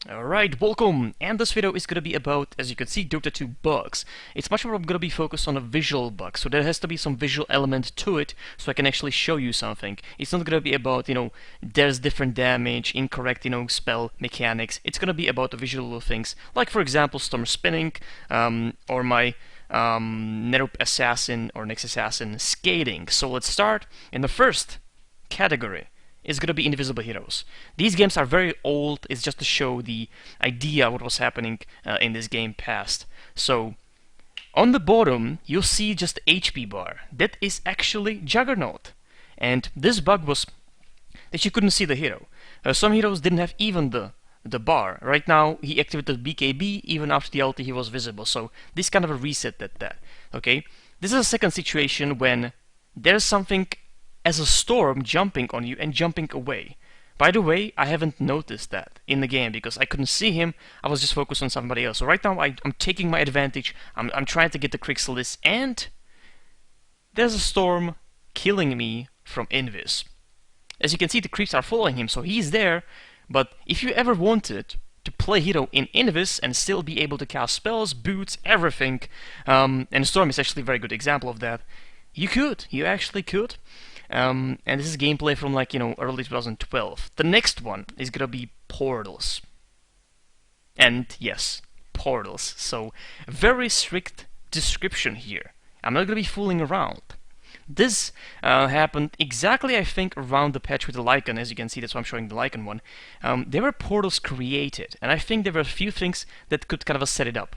Alright, welcome! And this video is gonna be about, as you can see, Dota 2 bugs. It's much more gonna be focused on a visual bug, so there has to be some visual element to it, so I can actually show you something. It's not gonna be about, there's different damage, incorrect, spell mechanics. It's gonna be about the visual things, like for example, Storm Spinning, or my Nerup Assassin or Nyx Assassin skating. So let's start in the first category is going to be invisible heroes. These games are very old. It's just to show the idea what was happening in this game past. So on the bottom you'll see just HP bar. That is actually Juggernaut. And this bug was that you couldn't see the hero. Some heroes didn't have even the bar. Right now he activated BKB, even after the ulti he was visible. So this kind of a reset that. Okay? This is a second situation when there's something as a storm jumping on you and jumping away. By the way, I haven't noticed that in the game because I couldn't see him. I was just focused on somebody else. So right now I'm taking my advantage. I'm trying to get the Crixalis, and there's a storm killing me from Invis. As you can see, the creeps are following him, so he's there. But if you ever wanted to play hero in Invis and still be able to cast spells, boots, everything, and Storm is actually a very good example of that, you could. You actually could. And this is gameplay from early 2012. The next one is gonna be portals. And yes, portals. So very strict description here. I'm not gonna be fooling around. This happened exactly, I think, around the patch with the Lycan. As you can see, that's why I'm showing the Lycan one. There were portals created, and I think there were a few things that could kind of set it up.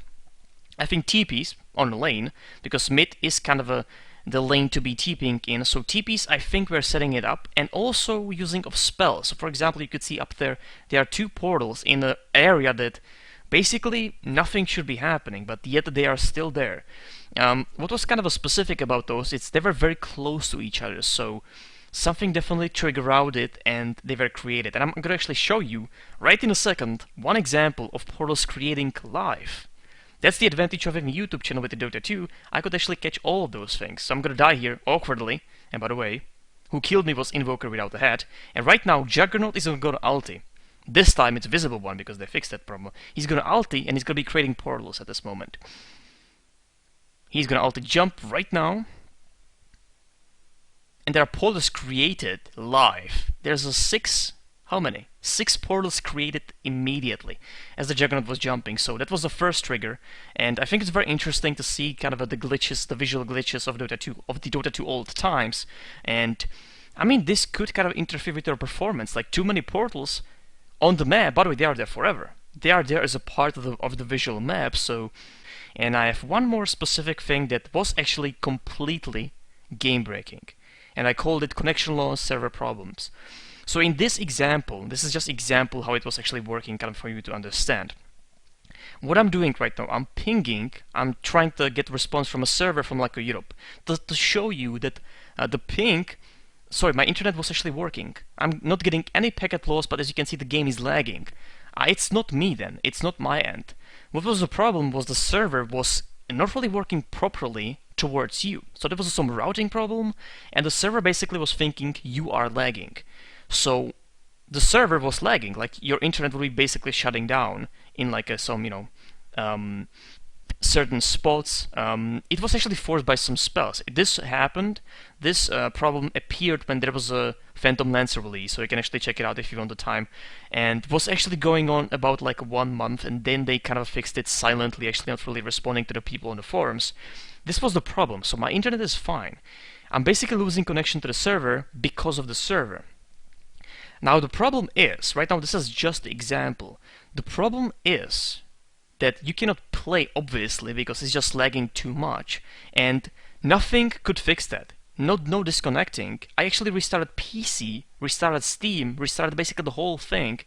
I think TPs on the lane, because mid is kind of the lane to be TPing in. So TPs, I think we're setting it up, and also using of spells. So for example, you could see up there are two portals in an area that basically nothing should be happening, but yet they are still there. What was kind of a specific about those, it's they were very close to each other, so something definitely triggered out it and they were created. And I'm going to actually show you right in a second one example of portals creating live. That's the advantage of having a YouTube channel with the Dota 2. I could actually catch all of those things. So I'm gonna die here, awkwardly. And by the way, who killed me was Invoker without a hat. And right now, Juggernaut is gonna ulti. This time it's a visible one because they fixed that problem. He's gonna ulti and he's gonna be creating portals at this moment. He's gonna ulti jump right now. And there are portals created live. There's a 6... How many? 6 portals created immediately as the Juggernaut was jumping. So that was the first trigger, and I think it's very interesting to see kind of the glitches, the visual glitches of Dota 2, of the Dota 2 old times. And I mean, this could kind of interfere with your performance. Like too many portals on the map. By the way, they are there forever. They are there as a part of the visual map. So, and I have one more specific thing that was actually completely game breaking, and I called it connection loss, server problems. So in this example, this is just example how it was actually working, kind of for you to understand. What I'm doing right now, I'm pinging, I'm trying to get response from a server from like Europe to show you that the ping, sorry, my internet was actually working. I'm not getting any packet loss, but as you can see, the game is lagging. It's not me then, it's not my end. What was the problem was the server was not really working properly towards you. So there was some routing problem, and the server basically was thinking you are lagging. So the server was lagging, like your internet would be basically shutting down in like some certain spots. It was actually forced by some spells. This happened, this problem appeared when there was a Phantom Lancer release, so you can actually check it out if you want the time. And was actually going on about like 1 month, and then they kind of fixed it silently, actually not really responding to the people on the forums. This was the problem, so my internet is fine. I'm basically losing connection to the server because of the server. Now the problem is, right now this is just the example, the problem is that you cannot play obviously because it's just lagging too much, and nothing could fix that. No disconnecting. I actually restarted PC, restarted Steam, restarted basically the whole thing.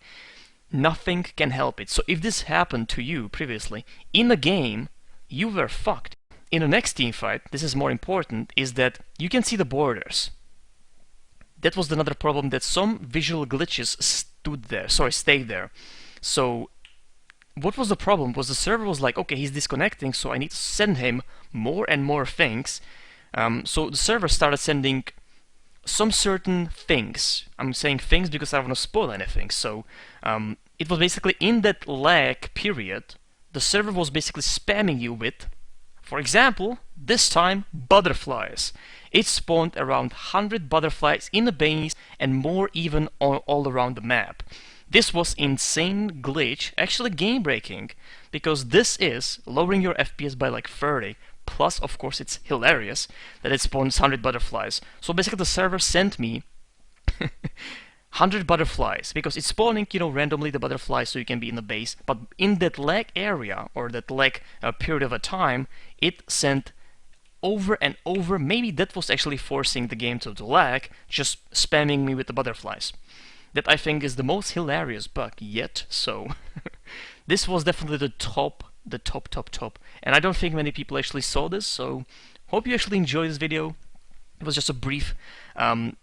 Nothing can help it. So if this happened to you previously, in the game, you were fucked. In the next team fight, this is more important, is that you can see the borders. That was another problem, that some visual glitches stayed there. So what was the problem was the server was like, okay, he's disconnecting, so I need to send him more and more things. So the server started sending some certain things. I'm saying things because I don't want to spoil anything. So it was basically in that lag period, the server was basically spamming you with, for example, this time, butterflies. It spawned around 100 butterflies in the base and more even all around the map. This was insane glitch, actually game breaking, because this is lowering your FPS by like 30. Plus, of course, it's hilarious that it spawns 100 butterflies. So basically the server sent me 100 butterflies, because it's spawning, randomly the butterflies so you can be in the base, but in that lag area, or that lag period of a time, it sent over and over. Maybe that was actually forcing the game to lag, just spamming me with the butterflies. That I think is the most hilarious bug yet, so this was definitely the top, and I don't think many people actually saw this, so hope you actually enjoyed this video. It was just a brief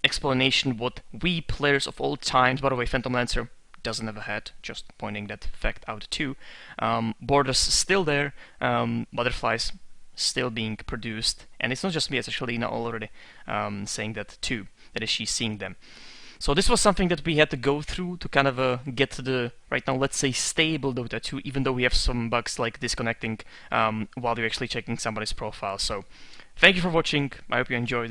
explanation what we players of all times, by the way, Phantom Lancer doesn't have a head, just pointing that fact out too. Borders still there, butterflies still being produced, and it's not just me, it's actually Lina already saying that too, that is she's seeing them. So this was something that we had to go through to kind of get to the, right now, let's say stable Dota 2, even though we have some bugs like disconnecting while you're actually checking somebody's profile. So thank you for watching, I hope you enjoyed it.